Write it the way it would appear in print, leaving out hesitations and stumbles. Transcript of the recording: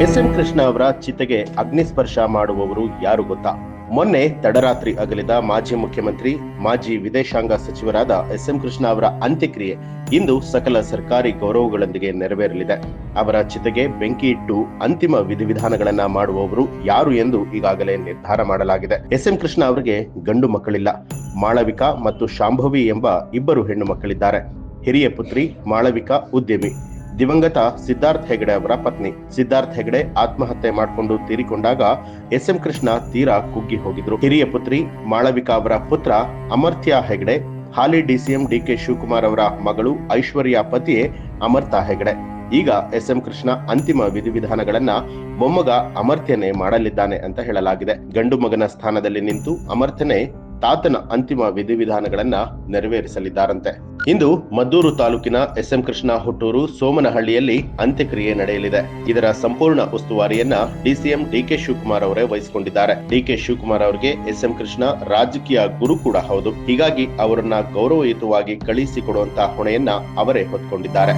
SM. Krishna ಅವರ ಚಿತೆಗೆ ಅಗ್ನಿಸ್ಪರ್ಶ ಮಾಡುವವರು ಯಾರು ಗೊತ್ತಾ? ಮೊನ್ನೆ ತಡರಾತ್ರಿ ಅಗಲಿದ ಮಾಜಿ ಮುಖ್ಯಮಂತ್ರಿ, ಮಾಜಿ ವಿದೇಶಾಂಗ ಸಚಿವರಾದ ಎಸ್.ಎಂ. ಕೃಷ್ಣ ಅವರ ಅಂತ್ಯಕ್ರಿಯೆ ಇಂದು ಸಕಲ ಸರ್ಕಾರಿ ಗೌರವಗಳೊಂದಿಗೆ ನೆರವೇರಲಿದೆ. ಅವರ ಚಿತೆಗೆ ಬೆಂಕಿ ಇಟ್ಟು ಅಂತಿಮ ವಿಧಿವಿಧಾನಗಳನ್ನ ಮಾಡುವವರು ಯಾರು ಎಂದು ಈಗಾಗಲೇ ನಿರ್ಧಾರ ಮಾಡಲಾಗಿದೆ. ಎಸ್.ಎಂ. ಕೃಷ್ಣ ಅವರಿಗೆ ಗಂಡು ಮಕ್ಕಳಿಲ್ಲ. ಮಾಳವಿಕಾ ಮತ್ತು ಶಾಂಭವಿ ಎಂಬ ಇಬ್ಬರು ಹೆಣ್ಣು ಮಕ್ಕಳಿದ್ದಾರೆ. ಹಿರಿಯ ಪುತ್ರಿ ಮಾಳವಿಕಾ ಉದ್ಯಮಿ, ದಿವಂಗತ ಸಿದ್ಧಾರ್ಥ್ ಹೆಗಡೆ ಅವರ ಪತ್ನಿ. ಸಿದ್ಧಾರ್ಥ್ ಹೆಗಡೆ ಆತ್ಮಹತ್ಯೆ ಮಾಡಿಕೊಂಡು ತೀರಿಕೊಂಡಾಗ ಎಸ್.ಎಂ. ಕೃಷ್ಣ ತೀರಾ ಕುಗ್ಗಿ ಹೋಗಿದ್ರು. ಹಿರಿಯ ಪುತ್ರಿ ಮಾಳವಿಕಾ ಅವರ ಪುತ್ರ ಅಮರ್ತ್ಯ ಹೆಗಡೆ, ಹಾಲಿ ಡಿಸಿಎಂ ಡಿ.ಕೆ. ಶಿವಕುಮಾರ್ ಅವರ ಮಗಳು ಐಶ್ವರ್ಯ ಪತಿಯೇ ಅಮರ್ತ್ಯ ಹೆಗಡೆ. ಈಗ ಎಸ್.ಎಂ. ಕೃಷ್ಣ ಅಂತಿಮ ವಿಧಿವಿಧಾನಗಳನ್ನ ಮೊಮ್ಮಗ ಅಮರ್ತ್ಯನೇ ಮಾಡಲಿದ್ದಾನೆ ಅಂತ ಹೇಳಲಾಗಿದೆ. ಗಂಡು ಮಗನ ಸ್ಥಾನದಲ್ಲಿ ನಿಂತು ಅಮರ್ತ್ಯನೇ ತಾತನ ಅಂತಿಮ ವಿಧಿವಿಧಾನಗಳನ್ನ ನೆರವೇರಿಸಲಿದ್ದಾರಂತೆ. ಇಂದು ಮದ್ದೂರು ತಾಲೂಕಿನ ಎಸ್.ಎಂ. ಕೃಷ್ಣ ಹುಟ್ಟೂರು ಸೋಮನಹಳ್ಳಿಯಲ್ಲಿ ಅಂತ್ಯಕ್ರಿಯೆ ನಡೆಯಲಿದೆ. ಇದರ ಸಂಪೂರ್ಣ ಉಸ್ತುವಾರಿಯನ್ನ ಡಿಸಿಎಂ ಡಿ.ಕೆ. ಶಿವಕುಮಾರ್ ಅವರೇ ವಹಿಸಿಕೊಂಡಿದ್ದಾರೆ. ಡಿ.ಕೆ. ಶಿವಕುಮಾರ್ ಅವರಿಗೆ ಎಸ್.ಎಂ. ಕೃಷ್ಣ ರಾಜಕೀಯ ಗುರು ಕೂಡ ಹೌದು. ಹೀಗಾಗಿ ಅವರನ್ನ ಗೌರವಯುತವಾಗಿ ಕಳಿಸಿಕೊಡುವಂತಹ ಹೊಣೆಯನ್ನ ಅವರೇ ಹೊತ್ಕೊಂಡಿದ್ದಾರೆ.